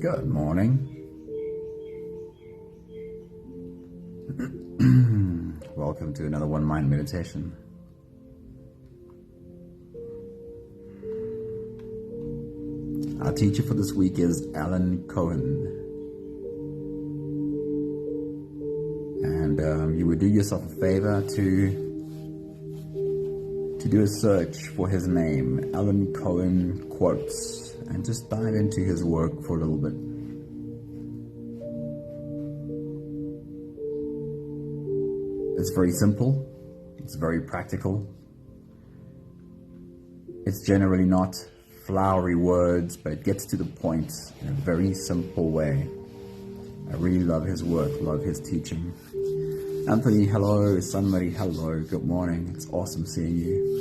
Good morning. Welcome to another One Mind meditation. Our teacher for this week is Cohen. And you would do yourself a favor to do a search for his name, Cohen quotes, and just dive into his work for a little bit. It's very simple, it's very practical. It's generally not flowery words, but it gets to the point in a very simple way. I really love his work, love his teaching. Anthony, hello. Sunmary, hello. Good morning. It's awesome seeing you.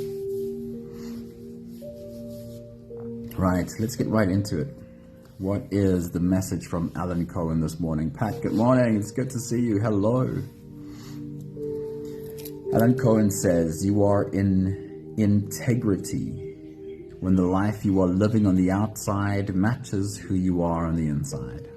Right, let's get right into it. What is the message from Cohen this morning? Pat, good morning. It's good to see you. Hello. Cohen says, you are in integrity when the life you are living on the outside matches who you are on the inside.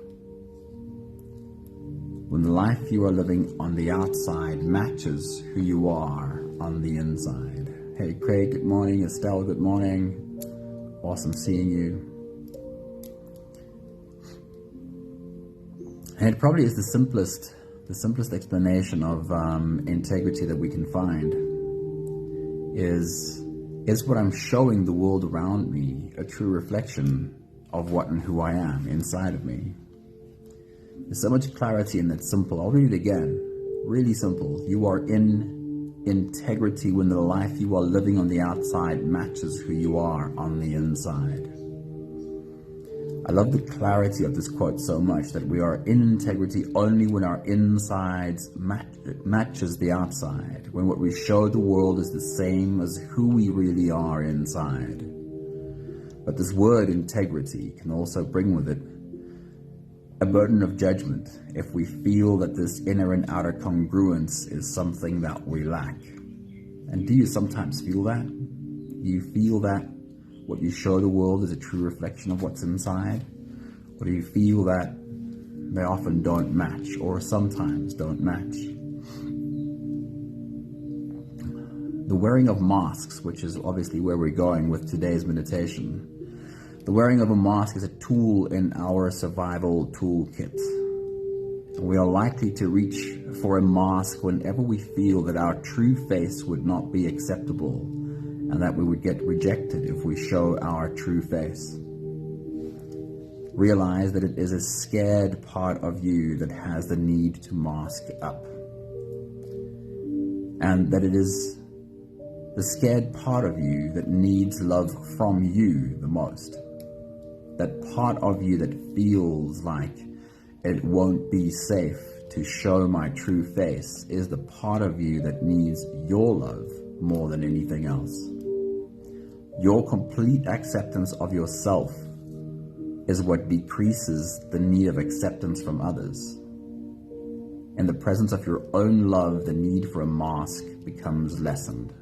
When the life you are living on the outside matches who you are on the inside. Hey, Craig, good morning. Estelle, good morning. Awesome seeing you. And it probably is the simplest explanation of integrity that we can find is what I'm showing the world around me a true reflection of what and who I am inside of me. There's so much clarity in that simple. I'll read it again. Really simple. You are in integrity when the life you are living on the outside matches who you are on the inside. I love the clarity of this quote so much, that we are in integrity only when our insides matches the outside, when what we show the world is the same as who we really are inside. But this word integrity can also bring with it a burden of judgment if we feel that this inner and outer congruence is something that we lack. And do you sometimes feel that? Do you feel that what you show the world is a true reflection of what's inside? Or do you feel that they often don't match, or sometimes don't match? The wearing of masks, which is obviously where we're going with today's meditation. The wearing of a mask is a tool in our survival toolkit. We are likely to reach for a mask whenever we feel that our true face would not be acceptable and that we would get rejected if we show our true face. Realize that it is a scared part of you that has the need to mask up. And that it is the scared part of you that needs love from you the most. That part of you that feels like it won't be safe to show my true face is the part of you that needs your love more than anything else. Your complete acceptance of yourself is what decreases the need of acceptance from others. In the presence of your own love, the need for a mask becomes lessened.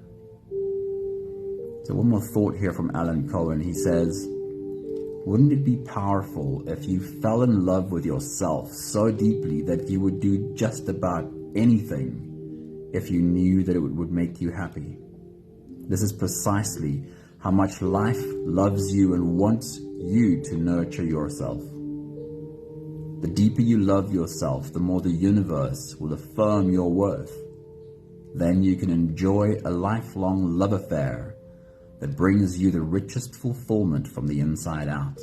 So one more thought here from Cohen. He says, wouldn't it be powerful if you fell in love with yourself so deeply that you would do just about anything if you knew that it would make you happy? This is precisely how much life loves you and wants you to nurture yourself. The deeper you love yourself, the more the universe will affirm your worth. Then you can enjoy a lifelong love affair that brings you the richest fulfillment from the inside out.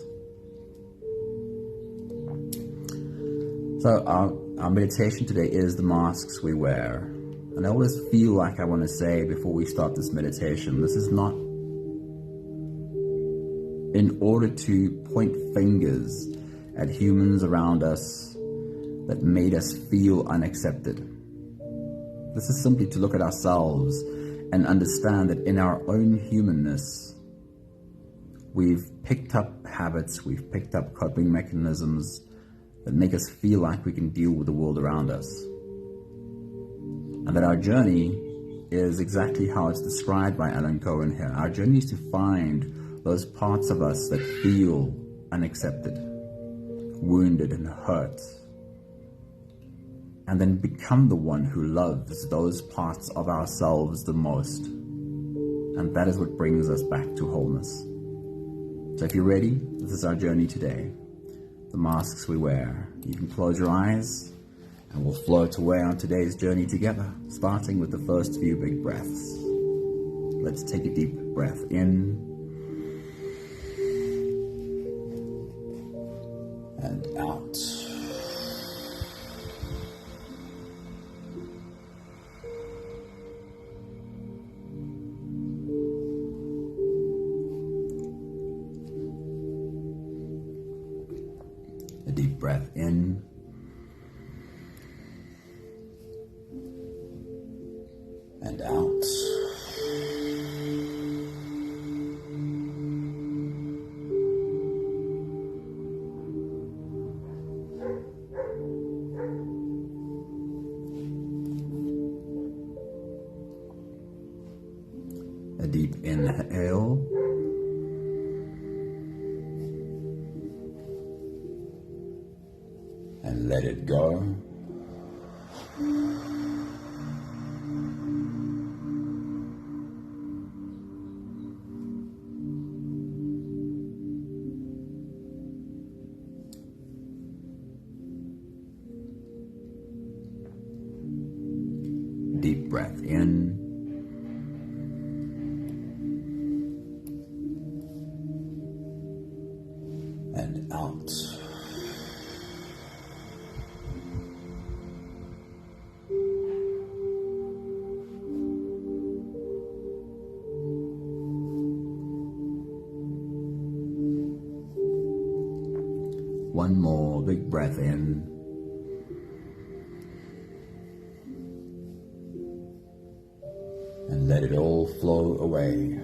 So our meditation today is the masks we wear. And I always feel like I want to say before we start this meditation, this is not in order to point fingers at humans around us that made us feel unaccepted. This is simply to look at ourselves and understand that in our own humanness, we've picked up habits, we've picked up coping mechanisms that make us feel like we can deal with the world around us. And that our journey is exactly how it's described by Cohen here. Our journey is to find those parts of us that feel unaccepted, wounded and hurt, and then become the one who loves those parts of ourselves the most. And that is what brings us back to wholeness. So if you're ready, this is our journey today. The masks we wear. You can close your eyes and we'll float away on today's journey together, starting with the first few big breaths. Let's take a deep breath in and out. A deep breath in and out. A deep inhale and let it go. Deep breath in and out. One more big breath in and let it all flow away.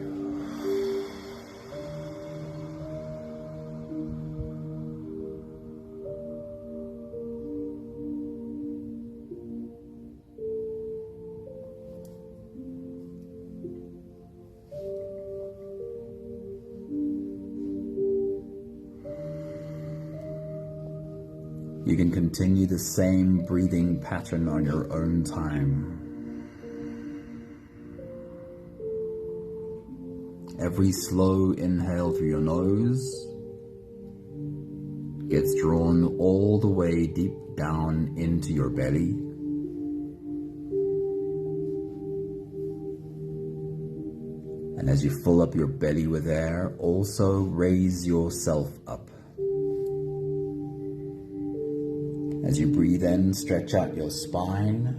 You can continue the same breathing pattern on your own time. Every slow inhale through your nose gets drawn all the way deep down into your belly. And as you fill up your belly with air, also raise yourself up. As you breathe in, stretch out your spine,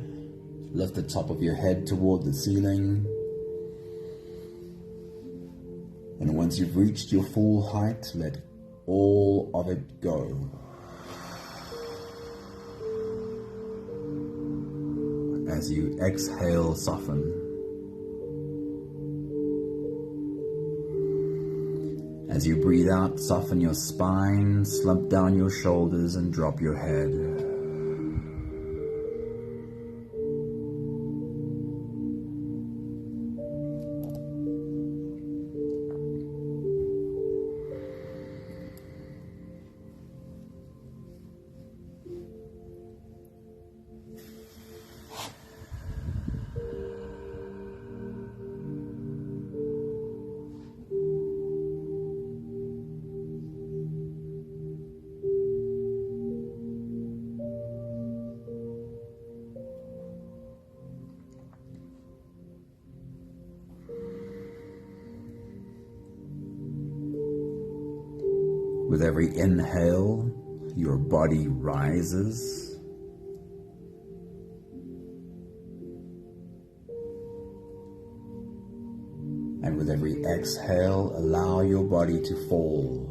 lift the top of your head toward the ceiling. And once you've reached your full height, let all of it go. As you exhale, soften. As you breathe out, soften your spine, slump down your shoulders and drop your head. With every inhale, your body rises. And with every exhale, allow your body to fall.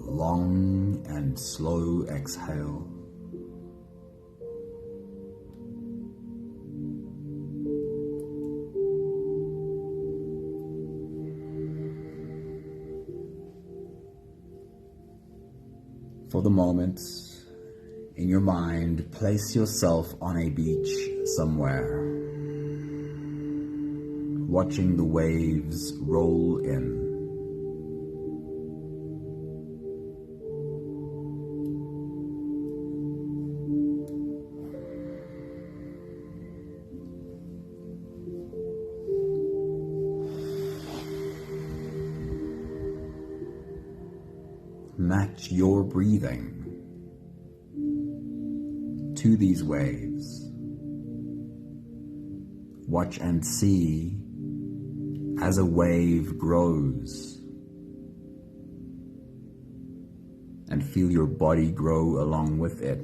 A long and slow exhale. For the moment, in your mind, place yourself on a beach somewhere. watching the waves roll in. Match your breathing to these waves. Watch and see as a wave grows, and feel your body grow along with it.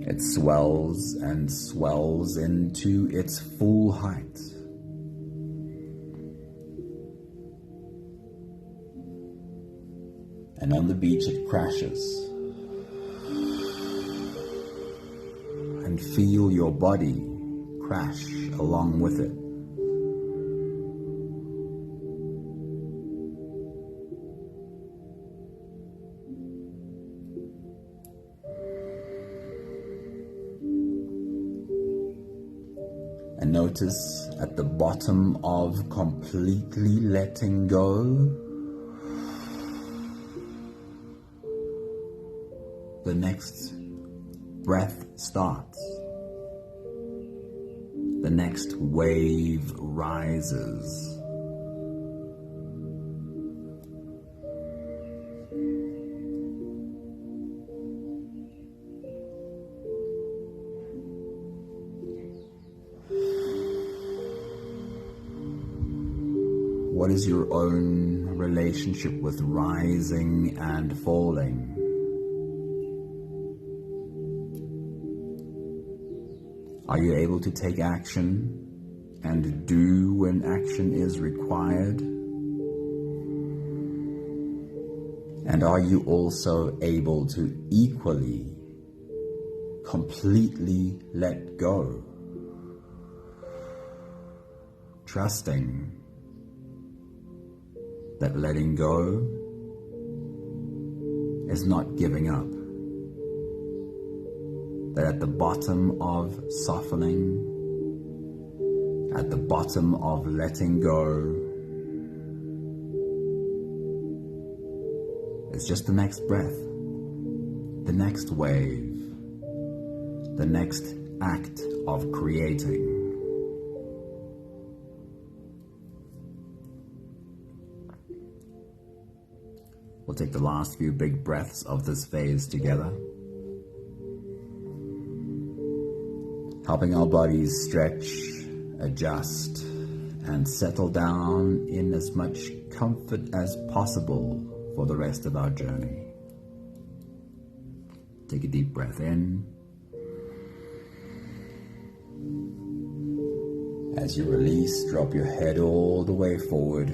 It swells and swells into its full height. And on the beach it crashes. And feel your body crash along with it. And notice at the bottom of completely letting go, the next breath starts. The next wave rises. What is your own relationship with rising and falling? Are you able to take action and do when action is required? And are you also able to equally, completely let go? Trusting that letting go is not giving up. That at the bottom of softening, at the bottom of letting go, is just the next breath, the next wave, the next act of creating. We'll take the last few big breaths of this phase together, helping our bodies stretch, adjust, and settle down in as much comfort as possible for the rest of our journey. Take a deep breath in. As you release, drop your head all the way forward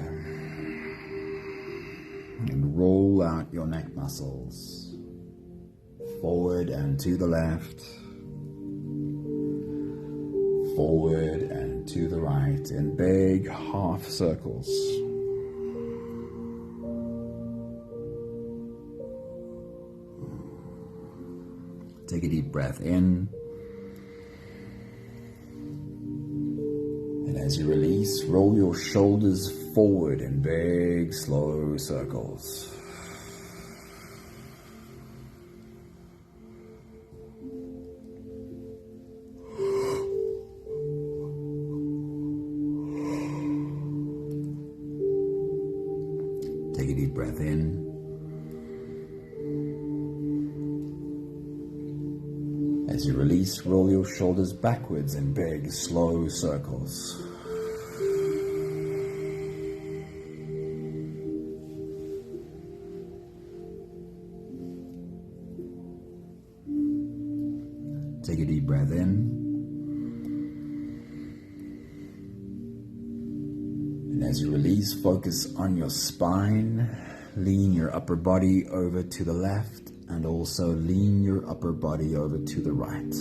and roll out your neck muscles forward and to the left, forward and to the right in big half circles. Take a deep breath in. And as you release, roll your shoulders forward in big slow circles. Take a deep breath in. As you release, roll your shoulders backwards in big, slow circles. Take a deep breath in. And as you release, focus on your spine. Lean your upper body over to the left and also lean your upper body over to the right.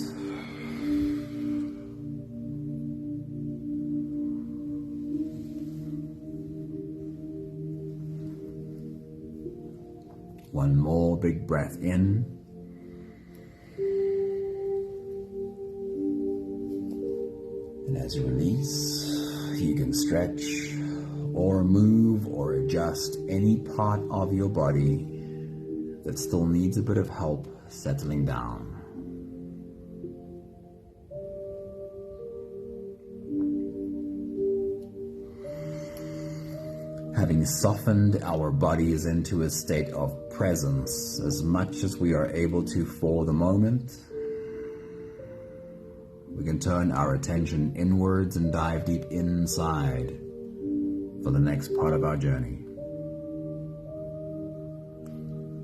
One more big breath in. And as you release, you can stretch or move or adjust any part of your body that still needs a bit of help settling down. Having softened our bodies into a state of presence as much as we are able to for the moment, we can turn our attention inwards and dive deep inside for the next part of our journey.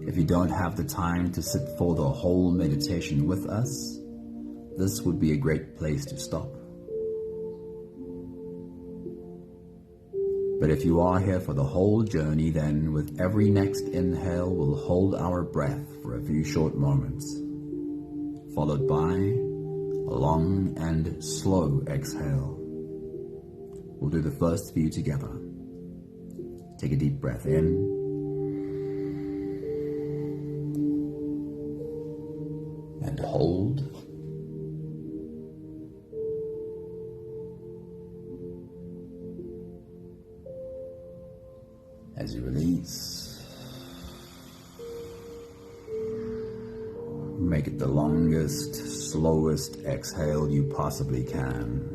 If you don't have the time to sit for the whole meditation with us, this would be a great place to stop. But if you are here for the whole journey, then with every next inhale, we'll hold our breath for a few short moments, followed by a long and slow exhale. We'll do the first few together. Take a deep breath in. And hold. As you release, make it the longest, slowest exhale you possibly can.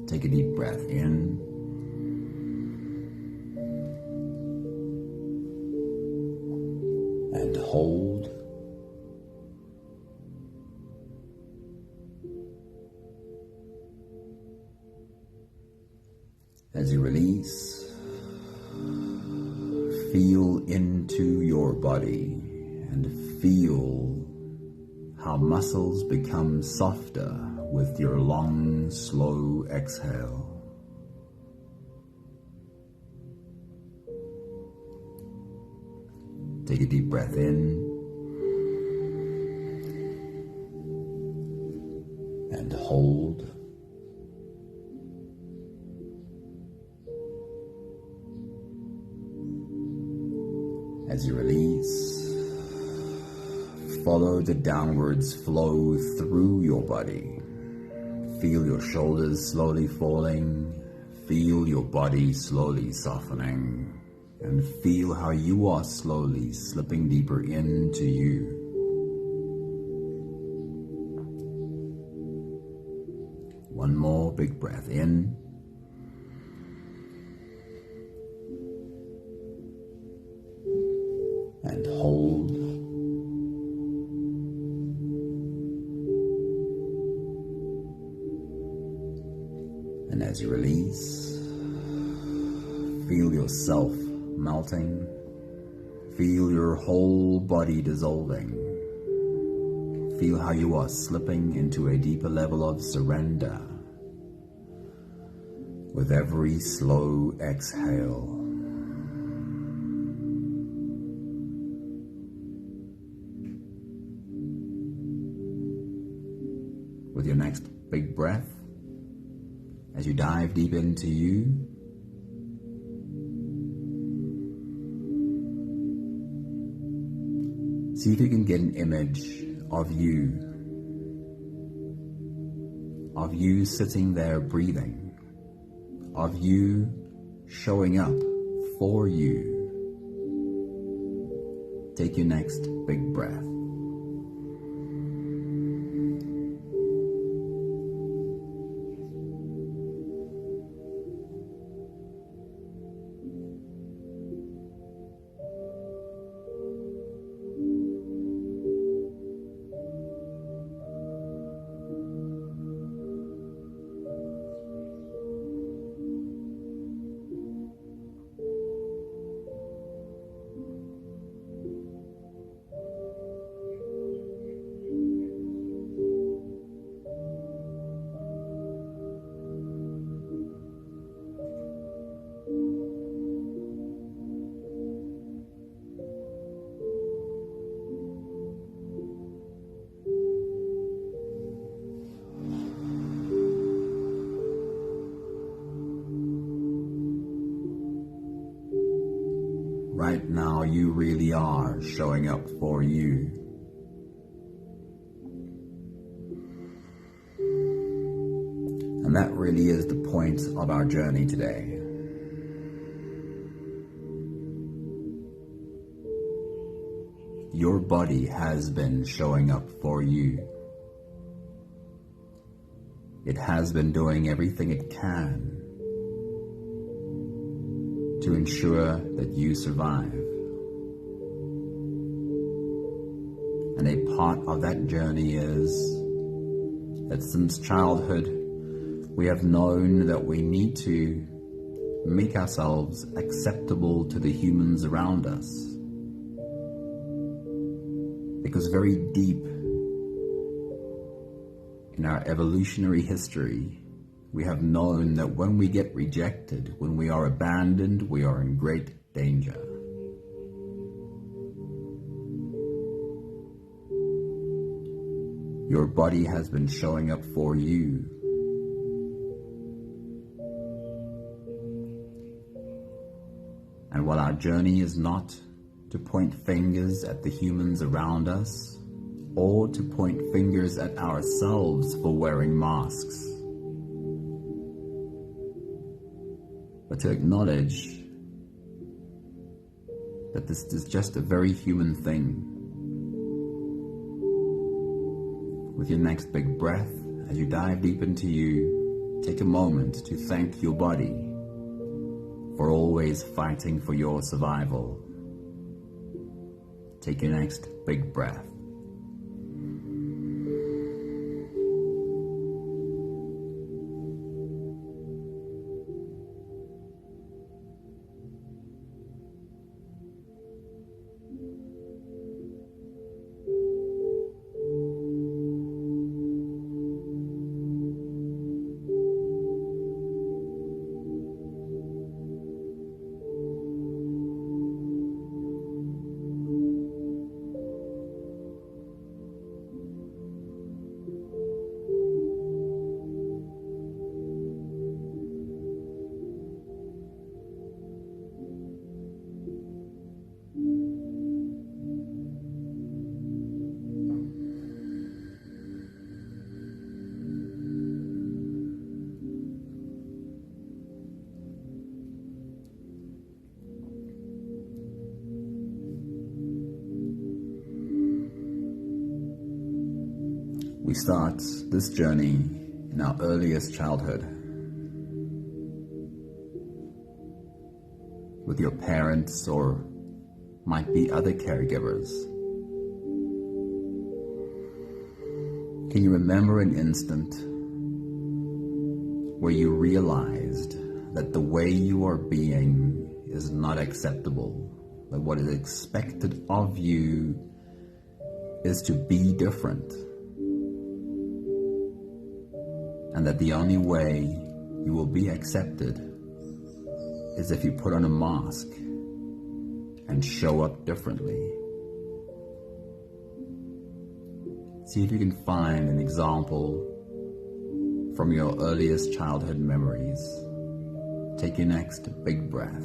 Take a deep breath in. And hold. As you release, feel into your body and feel how muscles become softer with your long, slow exhale. Take a deep breath in and hold. As you release, follow the downwards flow through your body. Feel your shoulders slowly falling, feel your body slowly softening, and feel how you are slowly slipping deeper into you. One more big breath in. And hold. And as you release, feel yourself melting. Feel your whole body dissolving. Feel how you are slipping into a deeper level of surrender with every slow exhale. With your next big breath, as you dive deep into you, see if you can get an image of you sitting there breathing, of you showing up for you. Take your next big breath. Right now, you really are showing up for you. And that really is the point of our journey today. Your body has been showing up for you. It has been doing everything it can to ensure that you survive. And a part of that journey is that since childhood, we have known that we need to make ourselves acceptable to the humans around us. Because very deep in our evolutionary history, we have known that when we get rejected, when we are abandoned, we are in great danger. Your body has been showing up for you. And while our journey is not to point fingers at the humans around us, or to point fingers at ourselves for wearing masks, but to acknowledge that this is just a very human thing. With your next big breath, as you dive deep into you, take a moment to thank your body for always fighting for your survival. Take your next big breath. We start this journey in our earliest childhood with your parents or might be other caregivers. Can you remember an instant where you realized that the way you are being is not acceptable, that what is expected of you is to be different? And that the only way you will be accepted is if you put on a mask and show up differently. See if you can find an example from your earliest childhood memories. Take your next big breath.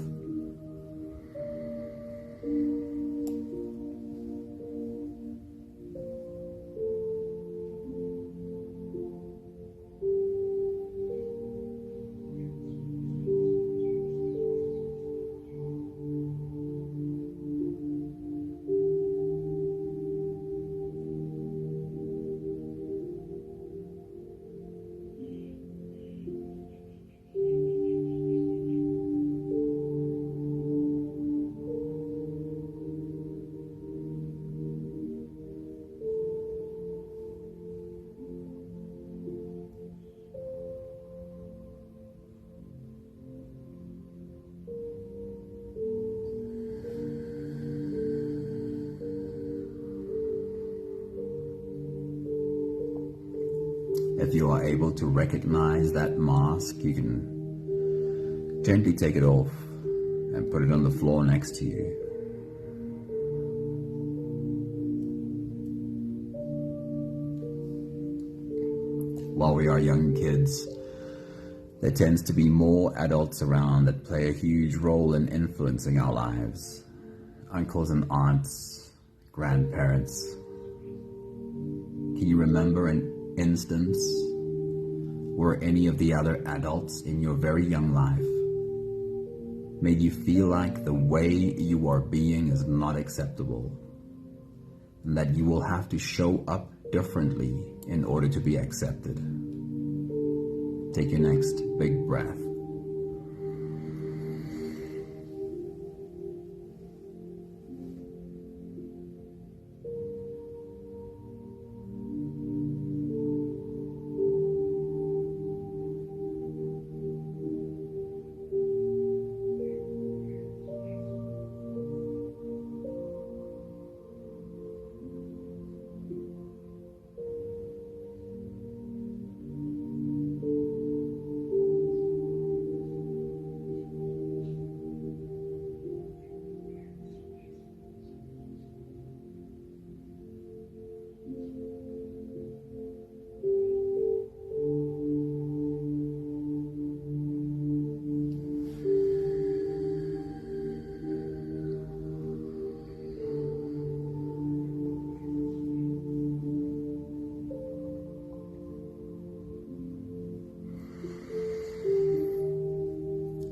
If you are able to recognize that mask, you can gently take it off and put it on the floor next to you. While we are young kids, there tends to be more adults around that play a huge role in influencing our lives. uncles and aunts, grandparents. Can you remember an instance where any of the other adults in your very young life made you feel like the way you are being is not acceptable, and that you will have to show up differently in order to be accepted? Take your next big breath.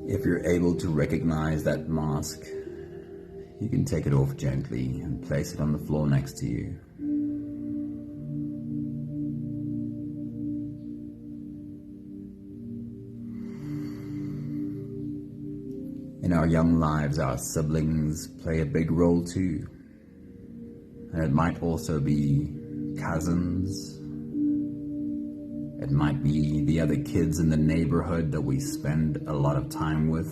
If you're able to recognize that mask, you can take it off gently and place it on the floor next to you. In our young lives, our siblings play a big role too. And it might also be cousins. It might be the other kids in the neighborhood that we spend a lot of time with.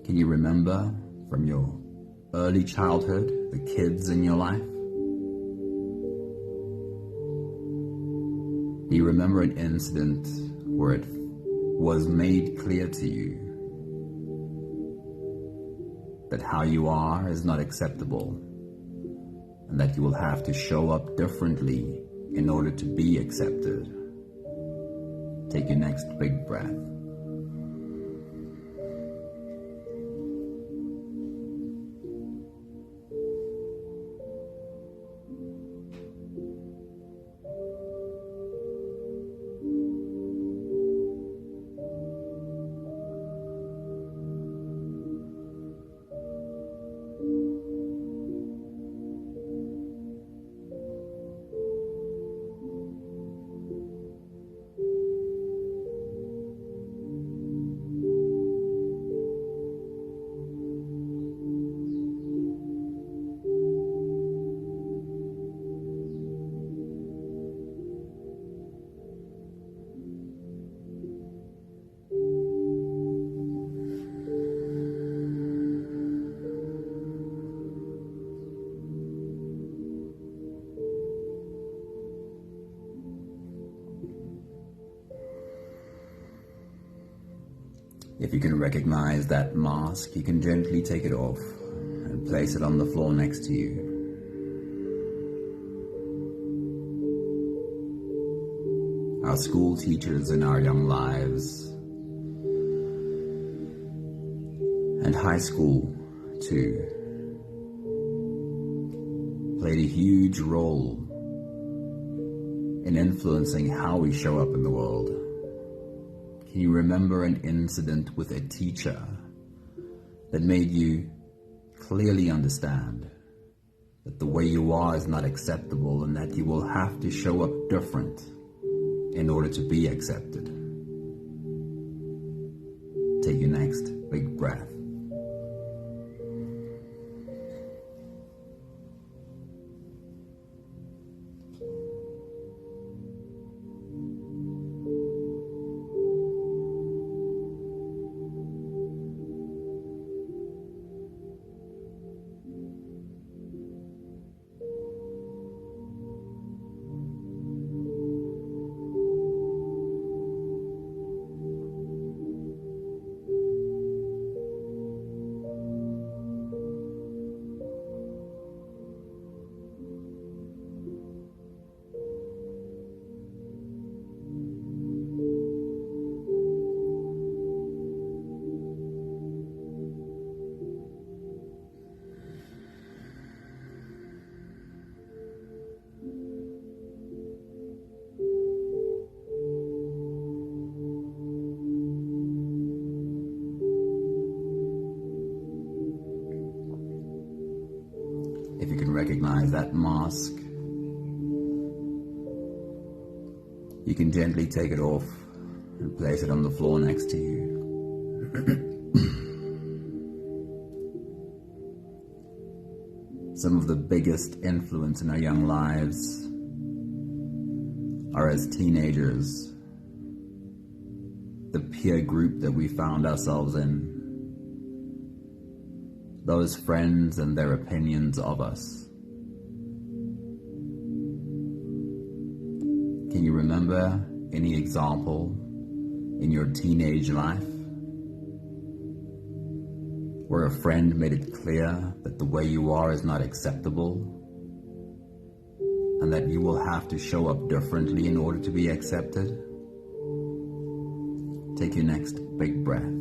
Can you remember from your early childhood the kids in your life? Do you remember an incident where it was made clear to you that how you are is not acceptable, and that you will have to show up differently in order to be accepted? Take your next big breath. If you can recognize that mask, you can gently take it off and place it on the floor next to you. Our school teachers in our young lives, and high school too, played a huge role in influencing how we show up in the world. Can you remember an incident with a teacher that made you clearly understand that the way you are is not acceptable, and that you will have to show up different in order to be accepted? Take your next big breath. If you can recognize that mask, you can gently take it off and place it on the floor next to you. Some of the biggest influence in our young lives are as teenagers, the peer group that we found ourselves in, those friends and their opinions of us. Can you remember any example in your teenage life where a friend made it clear that the way you are is not acceptable and that you will have to show up differently in order to be accepted? Take your next big breath.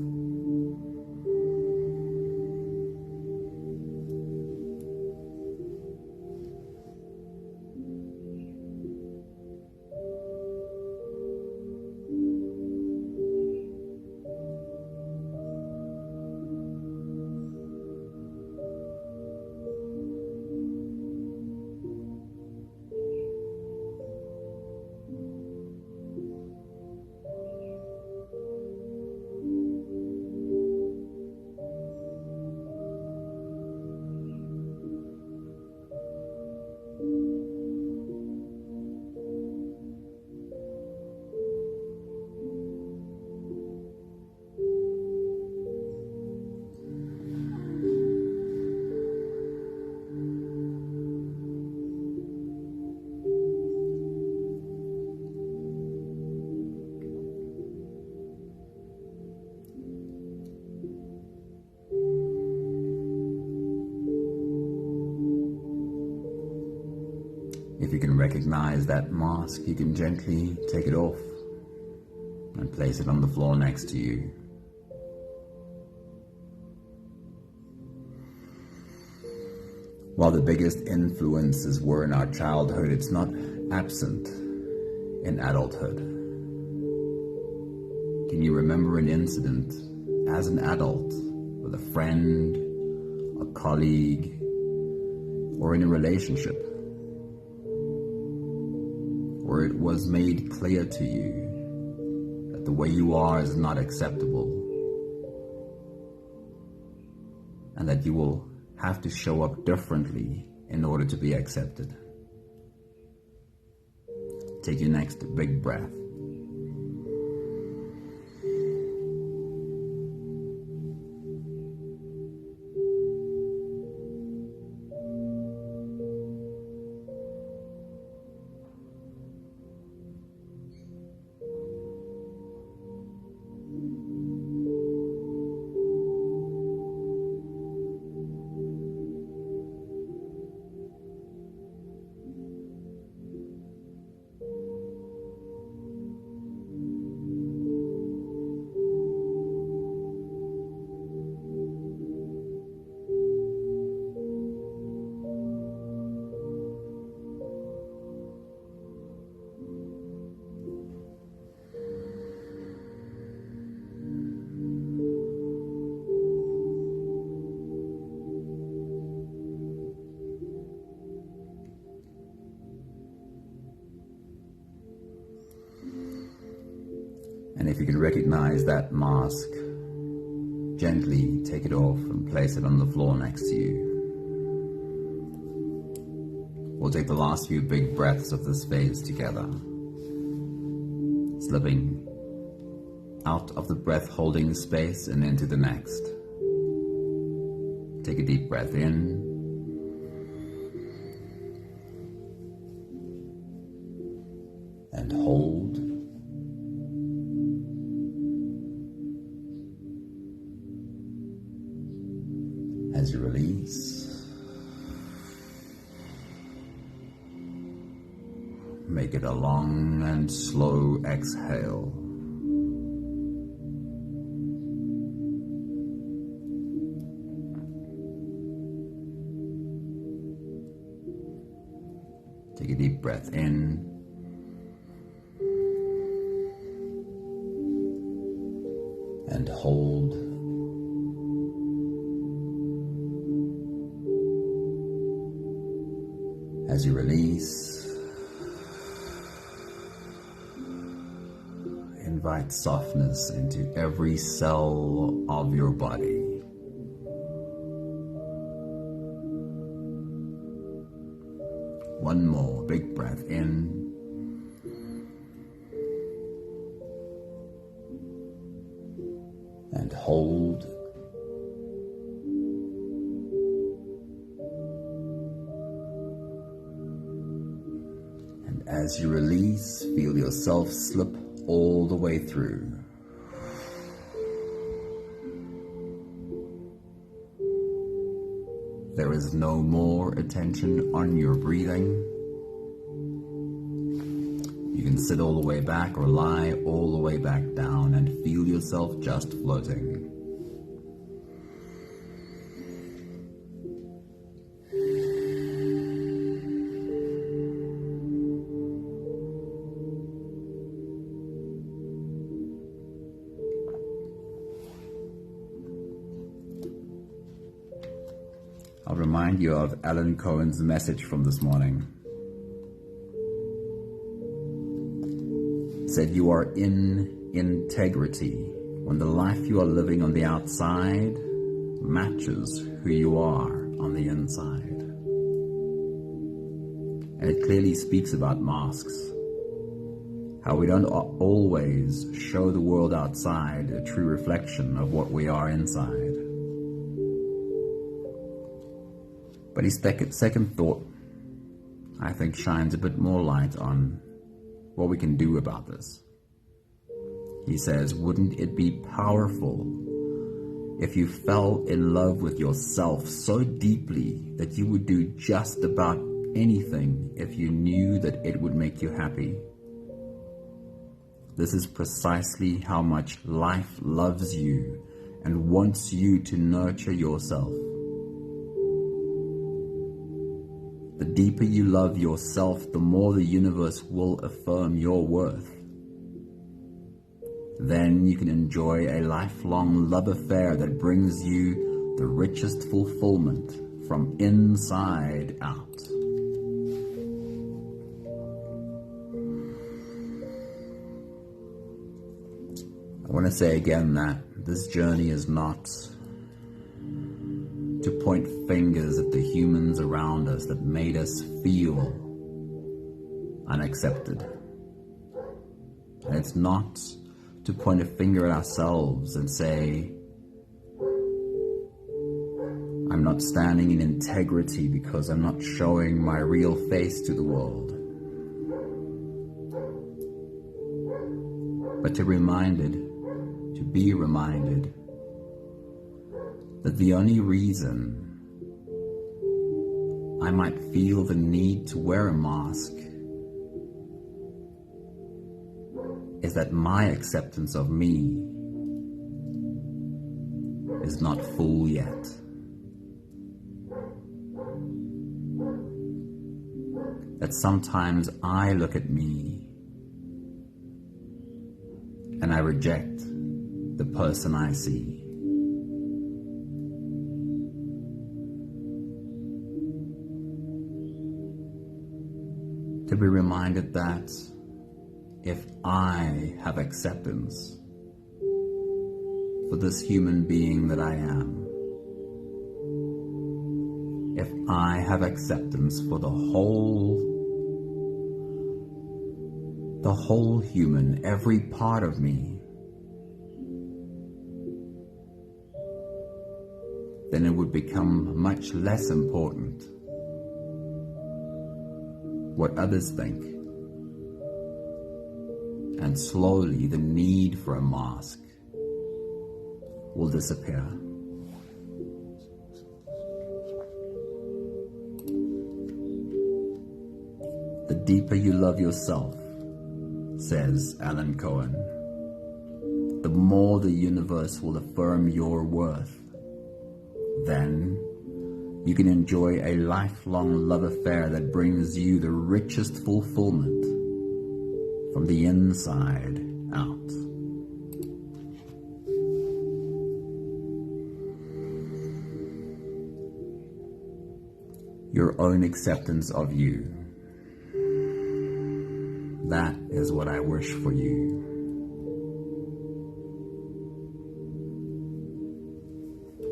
If you can recognize that mask, you can gently take it off and place it on the floor next to you. While the biggest influences were in our childhood, it's not absent in adulthood. Can you remember an incident as an adult with a friend, a colleague, or in a relationship where it was made clear to you that the way you are is not acceptable and that you will have to show up differently in order to be accepted? Take your next big breath. And if you can recognize that mask, gently take it off and place it on the floor next to you. We'll take the last few big breaths of this phase together, slipping out of the breath holding space and into the next. Take a deep breath in and hold. As you release, make it a long and slow exhale. Take a deep breath in and hold. As you release, invite softness into every cell of your body. One more big breath in. And hold. And as you release, feel yourself slip all the way through. There is no more attention on your breathing. You can sit all the way back or lie all the way back down and feel yourself just floating. I'll remind you of Alan Cohen's message from this morning. It said, you are in integrity when the life you are living on the outside matches who you are on the inside. And it clearly speaks about masks. How we don't always show the world outside a true reflection of what we are inside. But his second thought, I think, shines a bit more light on what we can do about this. He says, wouldn't it be powerful if you fell in love with yourself so deeply that you would do just about anything if you knew that it would make you happy? This is precisely how much life loves you and wants you to nurture yourself. The deeper you love yourself, the more the universe will affirm your worth. Then you can enjoy a lifelong love affair that brings you the richest fulfillment from inside out. I want to say again that this journey is not to point fingers at the humans around us that made us feel unaccepted. And it's not to point a finger at ourselves and say, I'm not standing in integrity because I'm not showing my real face to the world. But to be reminded that the only reason I might feel the need to wear a mask is that my acceptance of me is not full yet. That sometimes I look at me and I reject the person I see. To be reminded that if I have acceptance for this human being that I am, if I have acceptance for the whole human, every part of me, then it would become much less important what others think. And slowly the need for a mask will disappear. The deeper you love yourself, says Alan Cohen, the more the universe will affirm your worth. Then you can enjoy a lifelong love affair that brings you the richest fulfillment from the inside out. your own acceptance of you. That is what I wish for you.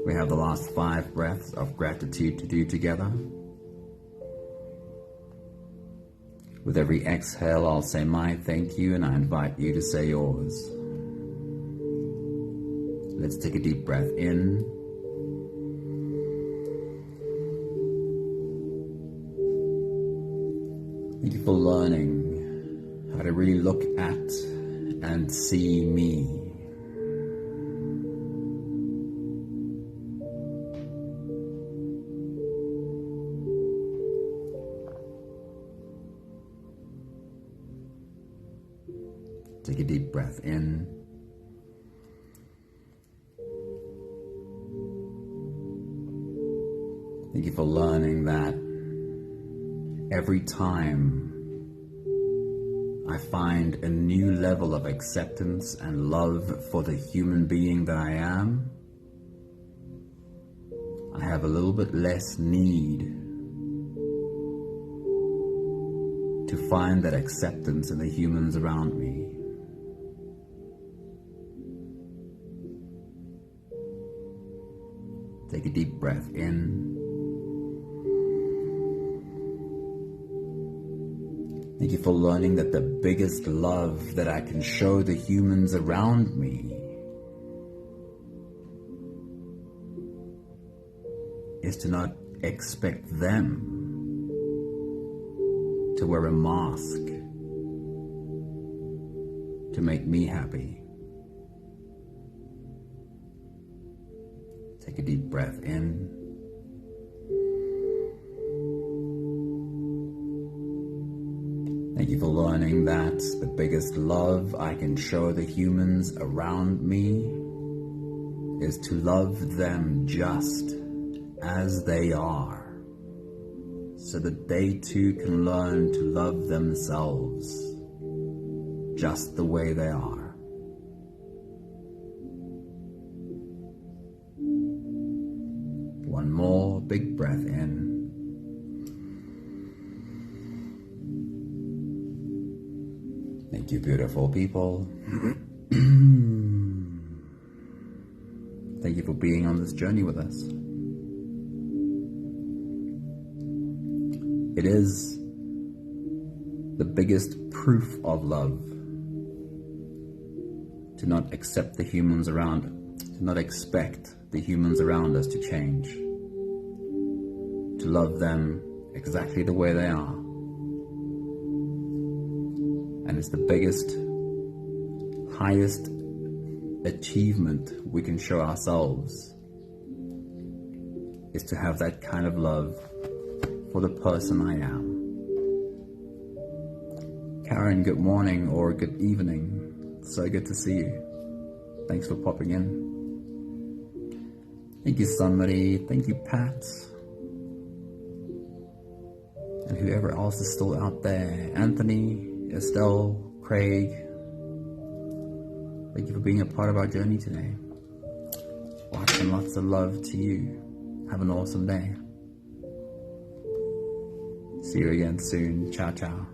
We have the last 5 breaths of gratitude to do together. With every exhale, I'll say my thank you, and I invite you to say yours. Let's take a deep breath in. Thank you for learning how to really look at and see me. Take a deep breath in. Thank you for learning that every time I find a new level of acceptance and love for the human being that I am, I have a little bit less need to find that acceptance in the humans around me. Take a deep breath in. Thank you for learning that the biggest love that I can show the humans around me is to not expect them to wear a mask to make me happy. Take a deep breath in. Thank you for learning that the biggest love I can show the humans around me is to love them just as they are, so that they too can learn to love themselves just the way they are. One more big breath in. Thank you, beautiful people. Thank you for being on this journey with us. It is the biggest proof of love to not accept the humans around, to not expect the humans around us to change, to love them exactly the way they are. And it's the biggest, highest achievement we can show ourselves is to have that kind of love for the person I am. Karen, good morning or good evening. So good to see you. Thanks for popping in. Thank you, somebody. Thank you, Pat. And whoever else is still out there. Anthony, Estelle, Craig. Thank you for being a part of our journey today. Lots and lots of love to you. Have an awesome day. See you again soon. Ciao, ciao.